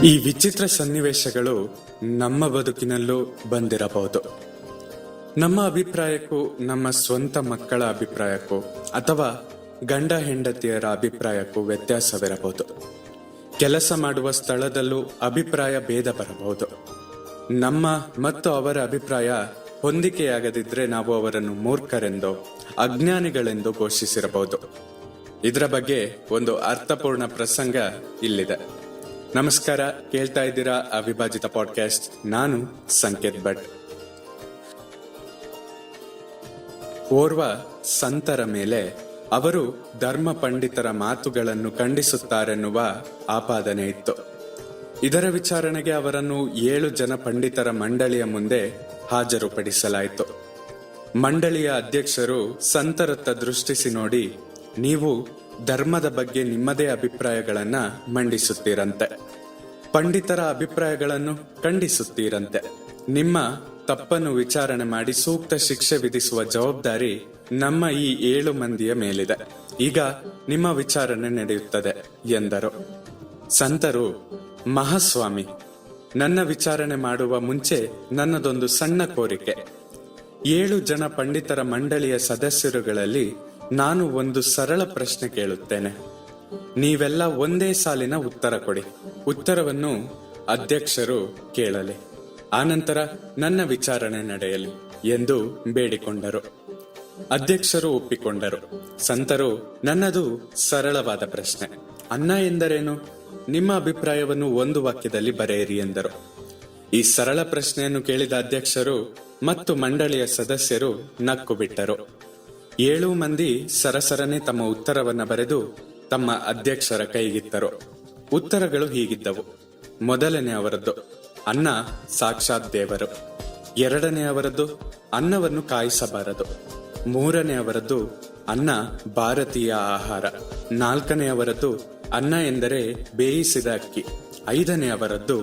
ಈ ವಿಚಿತ್ರ ಸನ್ನಿವೇಶಗಳು ನಮ್ಮ ಬದುಕಿನಲ್ಲೂ ಬಂದಿರಬಹುದು. ನಮ್ಮ ಅಭಿಪ್ರಾಯಕ್ಕೂ ನಮ್ಮ ಸ್ವಂತ ಮಕ್ಕಳ ಅಭಿಪ್ರಾಯಕ್ಕೂ ಅಥವಾ ಗಂಡ ಹೆಂಡತಿಯರ ಅಭಿಪ್ರಾಯಕ್ಕೂ ವ್ಯತ್ಯಾಸವಿರಬಹುದು. ಕೆಲಸ ಮಾಡುವ ಸ್ಥಳದಲ್ಲೂ ಅಭಿಪ್ರಾಯ ಭೇದ ಬರಬಹುದು. ನಮ್ಮ ಮತ್ತು ಅವರ ಅಭಿಪ್ರಾಯ ಹೊಂದಿಕೆಯಾಗದಿದ್ರೆ ನಾವು ಅವರನ್ನು ಮೂರ್ಖರೆಂದೋ ಅಜ್ಞಾನಿಗಳೆಂದು ಘೋಷಿಸಿರಬಹುದು. ಇದರ ಬಗ್ಗೆ ಒಂದು ಅರ್ಥಪೂರ್ಣ ಪ್ರಸಂಗ ಇಲ್ಲಿದೆ. ನಮಸ್ಕಾರ, ಕೇಳ್ತಾ ಇದ್ದೀರಾ ಅವಿಭಾಜಿತ ಪಾಡ್ಕಾಸ್ಟ್. ನಾನು ಸಂಕೇತ್ ಭಟ್. ಓರ್ವ ಸಂತರ ಮೇಲೆ ಅವರು ಧರ್ಮ ಪಂಡಿತರ ಮಾತುಗಳನ್ನು ಖಂಡಿಸುತ್ತಾರೆನ್ನುವ ಆಪಾದನೆ ಇತ್ತು. ಇದರ ವಿಚಾರಣೆಗೆ ಅವರನ್ನು 7 ಜನ ಪಂಡಿತರ ಮಂಡಳಿಯ ಮುಂದೆ ಹಾಜರುಪಡಿಸಲಾಯಿತು. ಮಂಡಳಿಯ ಅಧ್ಯಕ್ಷರು ಸಂತರತ್ತ ದೃಷ್ಟಿಸಿ ನೋಡಿ, ನೀವು ಧರ್ಮದ ಬಗ್ಗೆ ನಿಮ್ಮದೇ ಅಭಿಪ್ರಾಯಗಳನ್ನ ಮಂಡಿಸುತ್ತೀರಂತೆ, ಪಂಡಿತರ ಅಭಿಪ್ರಾಯಗಳನ್ನು ಖಂಡಿಸುತ್ತೀರಂತೆ. ನಿಮ್ಮ ತಪ್ಪನ್ನು ವಿಚಾರಣೆ ಮಾಡಿ ಸೂಕ್ತ ಶಿಕ್ಷೆ ವಿಧಿಸುವ ಜವಾಬ್ದಾರಿ ನಮ್ಮ ಈ 7 ಮಂದಿಯ ಮೇಲಿದೆ. ಈಗ ನಿಮ್ಮ ವಿಚಾರಣೆ ನಡೆಯುತ್ತದೆ ಎಂದರು. ಸಂತರು, ಮಹಾಸ್ವಾಮಿ, ನನ್ನ ವಿಚಾರಣೆ ಮಾಡುವ ಮುಂಚೆ ನನ್ನದೊಂದು ಸಣ್ಣ ಕೋರಿಕೆ. 7 ಜನ ಪಂಡಿತರ ಮಂಡಳಿಯ ಸದಸ್ಯರುಗಳಲ್ಲಿ ನಾನು ಒಂದು ಸರಳ ಪ್ರಶ್ನೆ ಕೇಳುತ್ತೇನೆ. ನೀವೆಲ್ಲ ಒಂದೇ ಸಾಲಿನ ಉತ್ತರ ಕೊಡಿ. ಉತ್ತರವನ್ನು ಅಧ್ಯಕ್ಷರು ಕೇಳಲಿ. ಆನಂತರ ನನ್ನ ವಿಚಾರಣೆ ನಡೆಯಲಿ ಎಂದು ಬೇಡಿಕೊಂಡರು. ಅಧ್ಯಕ್ಷರು ಒಪ್ಪಿಕೊಂಡರು. ಸಂತರು, ನನ್ನದು ಸರಳವಾದ ಪ್ರಶ್ನೆ. ಅನ್ನ ಎಂದರೇನು? ನಿಮ್ಮ ಅಭಿಪ್ರಾಯವನ್ನು ಒಂದು ವಾಕ್ಯದಲ್ಲಿ ಬರೆಯಿರಿ ಎಂದರು. ಈ ಸರಳ ಪ್ರಶ್ನೆಯನ್ನು ಕೇಳಿದ ಅಧ್ಯಕ್ಷರು ಮತ್ತು ಮಂಡಳಿಯ ಸದಸ್ಯರು ನಕ್ಕು ಬಿಟ್ಟರು. 7 ಮಂದಿ ಸರಸರನೆ ತಮ್ಮ ಉತ್ತರವನ್ನ ಬರೆದು ತಮ್ಮ ಅಧ್ಯಕ್ಷರ ಕೈಗಿತ್ತರು. ಉತ್ತರಗಳು ಹೀಗಿದ್ದವು. ಮೊದಲನೇ ಅವರದ್ದು, ಅನ್ನ ಸಾಕ್ಷಾತ್ ದೇವರು. 2ನೇ ಅವರದ್ದು, ಅನ್ನವನ್ನು ಕಾಯಿಸಬಾರದು. 3ನೇ ಅವರದ್ದು, ಅನ್ನ ಭಾರತೀಯ ಆಹಾರ. 4ನೇ ಅವರದ್ದು, ಅನ್ನ ಎಂದರೆ ಬೇಯಿಸಿದ ಅಕ್ಕಿ. 5ನೇ ಅವರದ್ದು,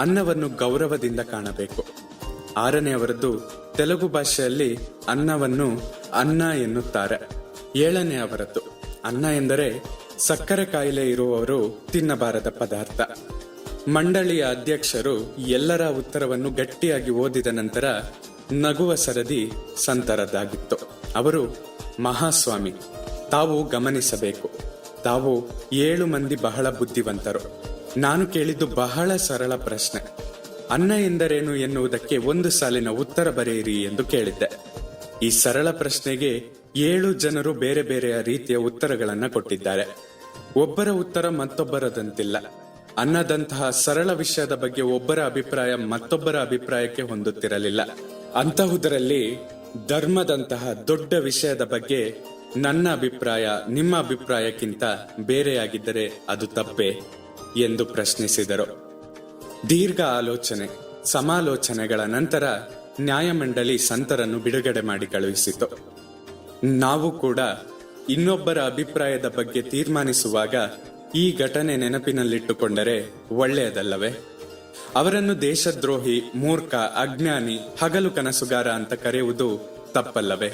ಅನ್ನವನ್ನು ಗೌರವದಿಂದ ಕಾಣಬೇಕು. 6ನೇ ಅವರದ್ದು, ತೆಲುಗು ಭಾಷೆಯಲ್ಲಿ ಅನ್ನವನ್ನು ಅನ್ನ ಎನ್ನುತ್ತಾರೆ. 7ನೇ ಅವರದ್ದು, ಅನ್ನ ಎಂದರೆ ಸಕ್ಕರೆ ಕಾಯಿಲೆ ಇರುವವರು ತಿನ್ನಬಾರದ ಪದಾರ್ಥ. ಮಂಡಳಿಯ ಅಧ್ಯಕ್ಷರು ಎಲ್ಲರ ಉತ್ತರವನ್ನು ಗಟ್ಟಿಯಾಗಿ ಓದಿದ ನಂತರ ನಗುವ ಸರದಿ ಸಂತರದ್ದಾಗಿತ್ತು. ಅವರು, ಮಹಾಸ್ವಾಮಿ, ತಾವು ಗಮನಿಸಬೇಕು. ತಾವು 7 ಮಂದಿ ಬಹಳ ಬುದ್ಧಿವಂತರು. ನಾನು ಕೇಳಿದ್ದು ಬಹಳ ಸರಳ ಪ್ರಶ್ನೆ. ಅನ್ನ ಎಂದರೇನು ಎನ್ನುವುದಕ್ಕೆ ಒಂದು ಸಾಲಿನ ಉತ್ತರ ಬರೆಯಿರಿ ಎಂದು ಕೇಳಿದ್ದೆ. ಈ ಸರಳ ಪ್ರಶ್ನೆಗೆ 7 ಜನರು ಬೇರೆ ಬೇರೆಯ ರೀತಿಯ ಉತ್ತರಗಳನ್ನ ಕೊಟ್ಟಿದ್ದಾರೆ. ಒಬ್ಬರ ಉತ್ತರ ಮತ್ತೊಬ್ಬರದಂತಿಲ್ಲ. ಅನ್ನದಂತಹ ಸರಳ ವಿಷಯದ ಬಗ್ಗೆ ಒಬ್ಬರ ಅಭಿಪ್ರಾಯ ಮತ್ತೊಬ್ಬರ ಅಭಿಪ್ರಾಯಕ್ಕೆ ಹೊಂದುತ್ತಿರಲಿಲ್ಲ. ಅಂತಹುದರಲ್ಲಿ ಧರ್ಮದಂತಹ ದೊಡ್ಡ ವಿಷಯದ ಬಗ್ಗೆ ನನ್ನ ಅಭಿಪ್ರಾಯ ನಿಮ್ಮ ಅಭಿಪ್ರಾಯಕ್ಕಿಂತ ಬೇರೆಯಾಗಿದ್ದರೆ ಅದು ತಪ್ಪೇ ಎಂದು ಪ್ರಶ್ನಿಸಿದರು. ದೀರ್ಘ ಆಲೋಚನೆ ಸಮಾಲೋಚನೆಗಳ ನಂತರ ನ್ಯಾಯಮಂಡಳಿ ಸಂತರನ್ನು ಬಿಡುಗಡೆ ಮಾಡಿ ಕಳುಹಿಸಿತು. ನಾವು ಕೂಡ ಇನ್ನೊಬ್ಬರ ಅಭಿಪ್ರಾಯದ ಬಗ್ಗೆ ತೀರ್ಮಾನಿಸುವಾಗ ಈ ಘಟನೆ ನೆನಪಿನಲ್ಲಿಟ್ಟುಕೊಂಡರೆ ಒಳ್ಳೆಯದಲ್ಲವೇ? ಅವರನ್ನು ದೇಶದ್ರೋಹಿ, ಮೂರ್ಖ, ಅಜ್ಞಾನಿ, ಹಗಲು ಕನಸುಗಾರ ಅಂತ ಕರೆಯುವುದು ತಪ್ಪಲ್ಲವೇ?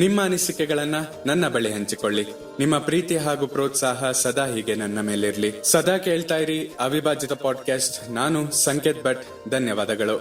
ನಿಮ್ಮ ಅನಿಸಿಕೆಗಳನ್ನ ನನ್ನ ಬಳಿ ಹಂಚಿಕೊಳ್ಳಿ. ನಿಮ್ಮ ಪ್ರೀತಿ ಹಾಗೂ ಪ್ರೋತ್ಸಾಹ ಸದಾ ಹೀಗೆ ನನ್ನ ಮೇಲಿರ್ಲಿ. ಸದಾ ಕೇಳ್ತಾ ಇರಿ ಅವಿಭಾಜಿತ ಪಾಡ್ಕಾಸ್ಟ್. ನಾನು ಸಂಕೇತ್ ಭಟ್. ಧನ್ಯವಾದಗಳು.